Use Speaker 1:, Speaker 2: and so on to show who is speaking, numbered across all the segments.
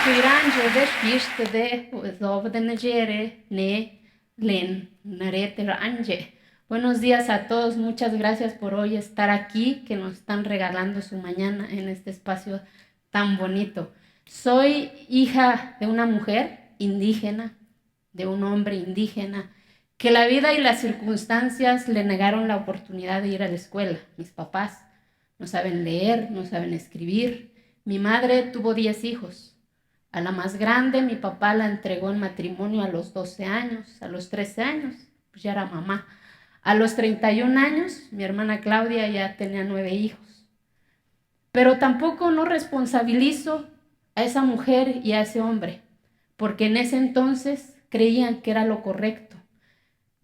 Speaker 1: Cuiranjo de fichte de de Negere, ne, len, narete ranje. Buenos días a todos, muchas gracias por hoy estar aquí, que nos están regalando su mañana en este espacio tan bonito. Soy hija de una mujer indígena, de un hombre indígena, que la vida y las circunstancias le negaron la oportunidad de ir a la escuela. Mis papás no saben leer, no saben escribir. Mi madre tuvo 10 hijos. A la más grande, mi papá la entregó en matrimonio a los 12 años, a los 13 años, pues ya era mamá. A los 31 años, mi hermana Claudia ya tenía 9 hijos. Pero tampoco no responsabilizo a esa mujer y a ese hombre, porque en ese entonces creían que era lo correcto.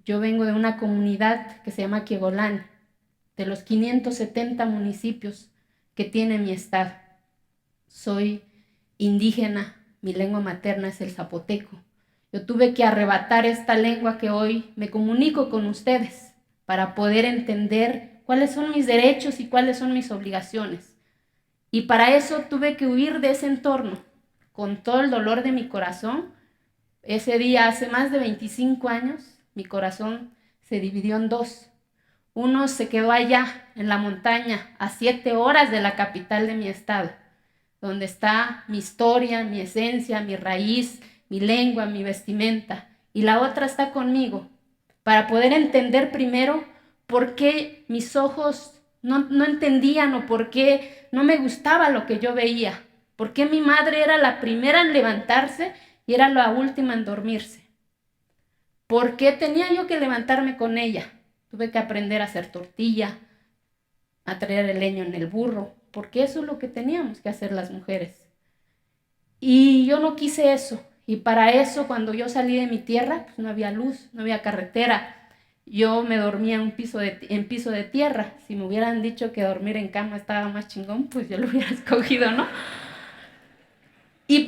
Speaker 1: Yo vengo de una comunidad que se llama Quiegolán, de los 570 municipios que tiene mi estado. Soy indígena, mi lengua materna es el zapoteco. Yo tuve que arrebatar esta lengua que hoy me comunico con ustedes para poder entender cuáles son mis derechos y cuáles son mis obligaciones. Y para eso tuve que huir de ese entorno, con todo el dolor de mi corazón. Ese día, hace más de 25 años, mi corazón se dividió en dos. Uno se quedó allá, en la montaña, a 7 horas de la capital de mi estado, donde está mi historia, mi esencia, mi raíz, mi lengua, mi vestimenta. Y la otra está conmigo, para poder entender primero por qué mis ojos no entendían o por qué no me gustaba lo que yo veía, por qué mi madre era la primera en levantarse y era la última en dormirse. ¿Por qué tenía yo que levantarme con ella? Tuve que aprender a hacer tortilla, a traer el leño en el burro, porque eso es lo que teníamos que hacer las mujeres. Y yo no quise eso. Y para eso, cuando yo salí de mi tierra, pues no había luz, no había carretera. Yo me dormía en piso de tierra. Si me hubieran dicho que dormir en cama estaba más chingón, pues yo lo hubiera escogido, ¿no?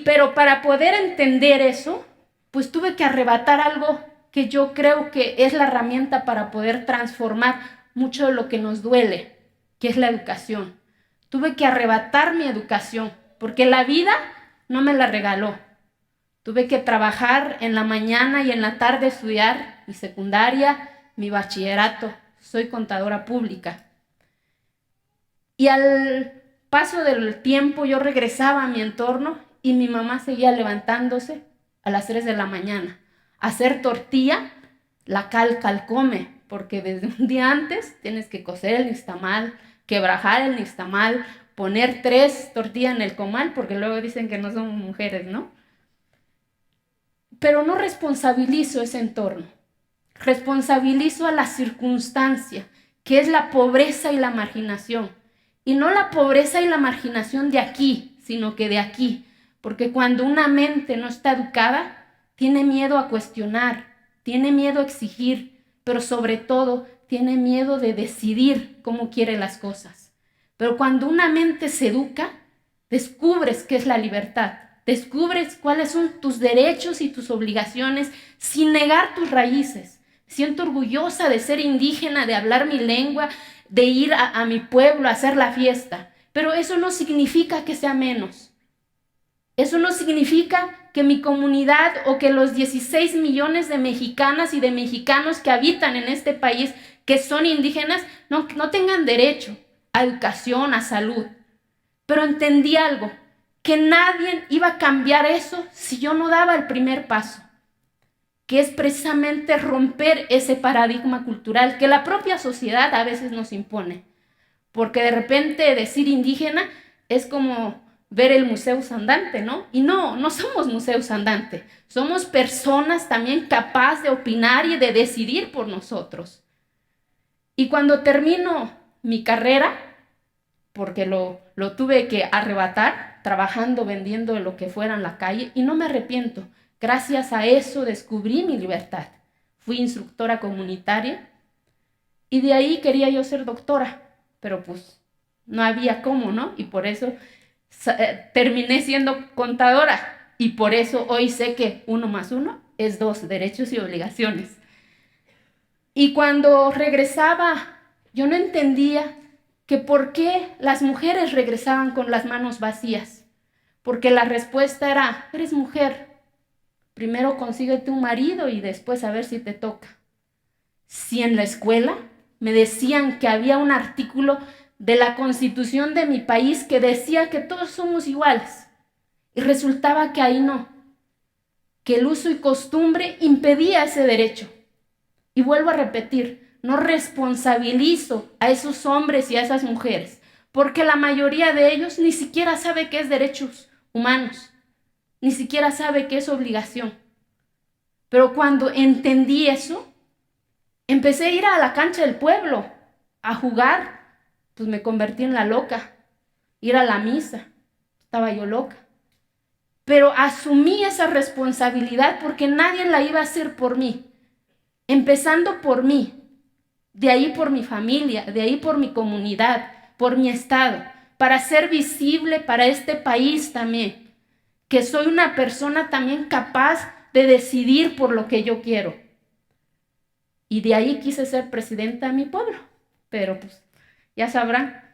Speaker 1: Pero para poder entender eso, pues tuve que arrebatar algo que yo creo que es la herramienta para poder transformar mucho de lo que nos duele, que es la educación. Tuve que arrebatar mi educación, porque la vida no me la regaló. Tuve que trabajar en la mañana y en la tarde estudiar mi secundaria, mi bachillerato. Soy contadora pública. Y al paso del tiempo yo regresaba a mi entorno y mi mamá seguía levantándose a las 3 de la mañana a hacer tortilla, la calcome, porque desde un día antes tienes que cocer el nixtamal, quebrajar el nixtamal, poner 3 tortillas en el comal, porque luego dicen que no somos mujeres, ¿no? Pero no responsabilizo ese entorno, responsabilizo a la circunstancia, que es la pobreza y la marginación. Y no la pobreza y la marginación de aquí, sino que de aquí. Porque cuando una mente no está educada, tiene miedo a cuestionar, tiene miedo a exigir, pero sobre todo tiene miedo de decidir cómo quiere las cosas. Pero cuando una mente se educa, descubres qué es la libertad, descubres cuáles son tus derechos y tus obligaciones sin negar tus raíces. Siento orgullosa de ser indígena, de hablar mi lengua, de ir a mi pueblo a hacer la fiesta. Pero eso no significa que sea menos. Eso no significa que mi comunidad o que los 16 millones de mexicanas y de mexicanos que habitan en este país, que son indígenas, no tengan derecho a educación, a salud. Pero entendí algo, que nadie iba a cambiar eso si yo no daba el primer paso, que es precisamente romper ese paradigma cultural que la propia sociedad a veces nos impone. Porque de repente decir indígena es como ver el museo andante, ¿no? Y no somos museos andantes, somos personas también capaces de opinar y de decidir por nosotros. Y cuando termino mi carrera, porque lo tuve que arrebatar, trabajando, vendiendo lo que fuera en la calle, y no me arrepiento. Gracias a eso descubrí mi libertad. Fui instructora comunitaria y de ahí quería yo ser doctora, pero pues no había cómo, ¿no? Y por eso terminé siendo contadora y por eso hoy sé que 1 más 1 es 2, derechos y obligaciones. Y cuando regresaba, yo no entendía que por qué las mujeres regresaban con las manos vacías. porque la respuesta era, eres mujer, primero consíguete un marido y después a ver si te toca. Si en la escuela me decían que había un artículo de la Constitución de mi país que decía que todos somos iguales, y resultaba que ahí no, que el uso y costumbre impedía ese derecho. Y vuelvo a repetir, no responsabilizo a esos hombres y a esas mujeres, porque la mayoría de ellos ni siquiera sabe qué es derechos humanos, ni siquiera sabe qué es obligación. Pero cuando entendí eso, empecé a ir a la cancha del pueblo a jugar, pues me convertí en la loca, ir a la misa, estaba yo loca. Pero asumí esa responsabilidad porque nadie la iba a hacer por mí, empezando por mí, de ahí por mi familia, de ahí por mi comunidad, por mi estado, para ser visible para este país también, que soy una persona también capaz de decidir por lo que yo quiero. Y de ahí quise ser presidenta de mi pueblo, pero pues ya sabrán,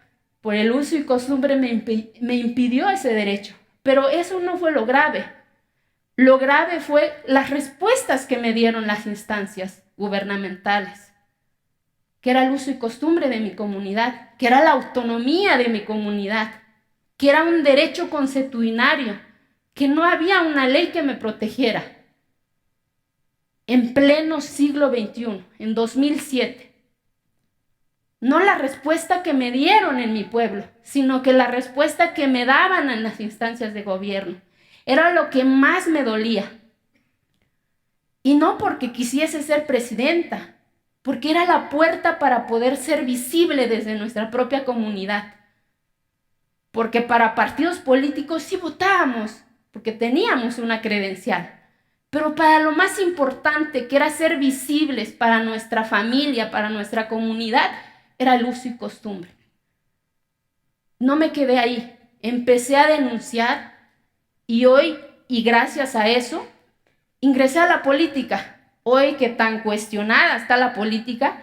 Speaker 1: por el uso y costumbre me impidió ese derecho. Pero eso no fue lo grave. Lo grave fue las respuestas que me dieron las instancias gubernamentales, que era el uso y costumbre de mi comunidad, que era la autonomía de mi comunidad, que era un derecho consuetudinario, que no había una ley que me protegiera. En pleno siglo XXI, en 2007. No la respuesta que me dieron en mi pueblo, sino que la respuesta que me daban en las instancias de gobierno. Era lo que más me dolía. Y no porque quisiese ser presidenta, porque era la puerta para poder ser visible desde nuestra propia comunidad. Porque para partidos políticos sí votábamos, porque teníamos una credencial. Pero para lo más importante, que era ser visibles para nuestra familia, para nuestra comunidad, era el uso y costumbre. No me quedé ahí, empecé a denunciar y hoy, y gracias a eso, ingresé a la política. Hoy que tan cuestionada está la política,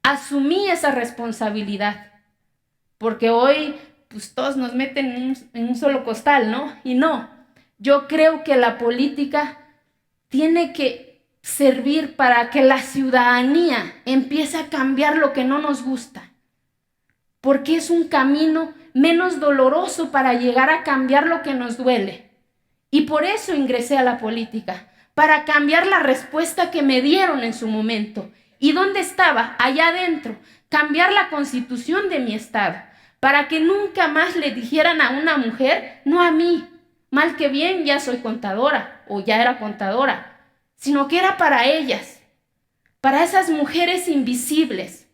Speaker 1: asumí esa responsabilidad, porque hoy pues todos nos meten en un solo costal, ¿no? Y no, yo creo que la política tiene que servir para que la ciudadanía empiece a cambiar lo que no nos gusta, porque es un camino menos doloroso para llegar a cambiar lo que nos duele. Y por eso ingresé a la política, para cambiar la respuesta que me dieron en su momento. ¿Y dónde estaba? Allá adentro. Cambiar la constitución de mi estado, para que nunca más le dijeran a una mujer, no a mí, mal que bien ya soy contadora o ya era contadora, sino que era para ellas, para esas mujeres invisibles,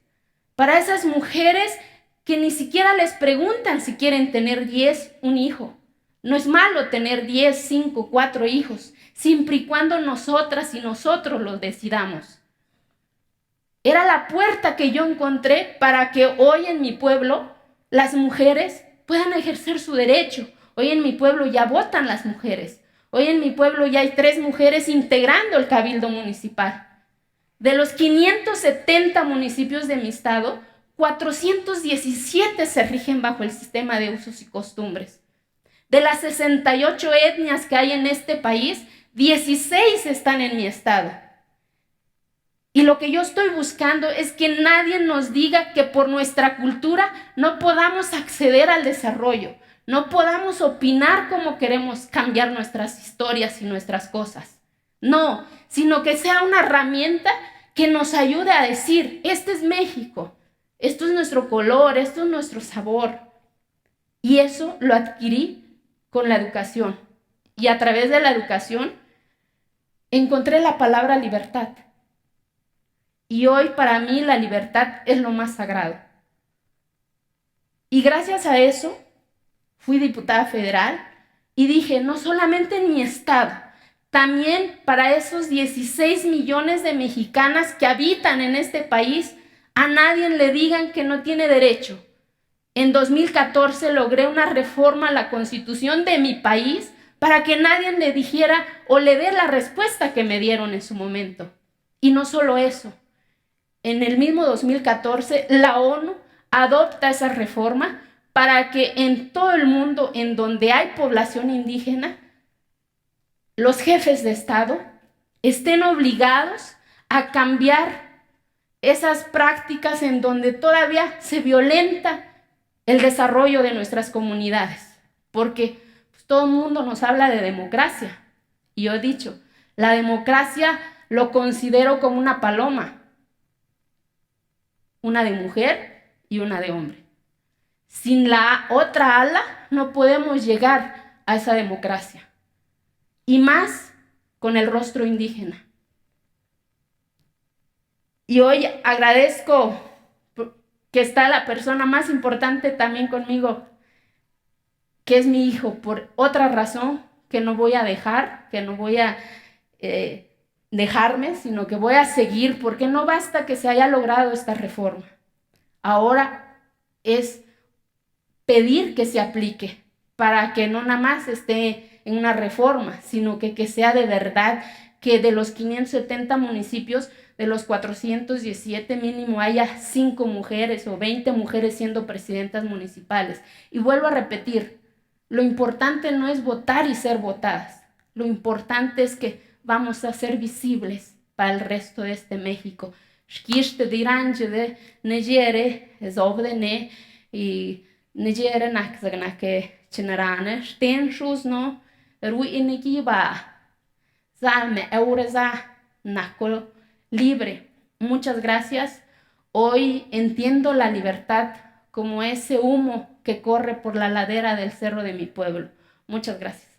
Speaker 1: para esas mujeres que ni siquiera les preguntan si quieren tener 10, un hijo. No es malo tener 10, 5, 4 hijos, siempre y cuando nosotras y nosotros los decidamos. Era la puerta que yo encontré para que hoy en mi pueblo las mujeres puedan ejercer su derecho. Hoy en mi pueblo ya votan las mujeres. Hoy en mi pueblo ya hay 3 mujeres integrando el cabildo municipal. De los 570 municipios de mi estado, 417 se rigen bajo el sistema de usos y costumbres. De las 68 etnias que hay en este país, 16 están en mi estado. Y lo que yo estoy buscando es que nadie nos diga que por nuestra cultura no podamos acceder al desarrollo, no podamos opinar como queremos cambiar nuestras historias y nuestras cosas. No, sino que sea una herramienta que nos ayude a decir, este es México, esto es nuestro color, esto es nuestro sabor. Y eso lo adquirí con la educación. Y a través de la educación encontré la palabra libertad. Y hoy para mí la libertad es lo más sagrado. Y gracias a eso fui diputada federal y dije, no solamente en mi estado, también para esos 16 millones de mexicanas que habitan en este país, a nadie le digan que no tiene derecho. En 2014 logré una reforma a la Constitución de mi país para que nadie le dijera o le dé la respuesta que me dieron en su momento. Y no solo eso, en el mismo 2014 la ONU adopta esa reforma para que en todo el mundo, en donde hay población indígena, los jefes de Estado estén obligados a cambiar esas prácticas en donde todavía se violenta el desarrollo de nuestras comunidades. Porque pues, todo el mundo nos habla de democracia. Y yo he dicho, la democracia lo considero como una paloma. Una de mujer y una de hombre. Sin la otra ala no podemos llegar a esa democracia. Y más con el rostro indígena. Y hoy agradezco que está la persona más importante también conmigo, que es mi hijo, por otra razón que no voy a dejar, que no voy a dejarme, sino que voy a seguir, porque no basta que se haya logrado esta reforma. Ahora es pedir que se aplique, para que no nada más esté en una reforma, sino que sea de verdad, que de los 570 municipios, de los 417 mínimo haya 5 mujeres o 20 mujeres siendo presidentas municipales. Y vuelvo a repetir, lo importante no es votar y ser votadas, lo importante es que vamos a ser visibles para el resto de este México. Shkishte diranje de Nigeria, es obdene, y Nigeria nakzagna que chenarane, stenshus no, ruinikiba, zalme eureza, nakolo libre. Muchas gracias. Hoy entiendo la libertad como ese humo que corre por la ladera del cerro de mi pueblo. Muchas gracias.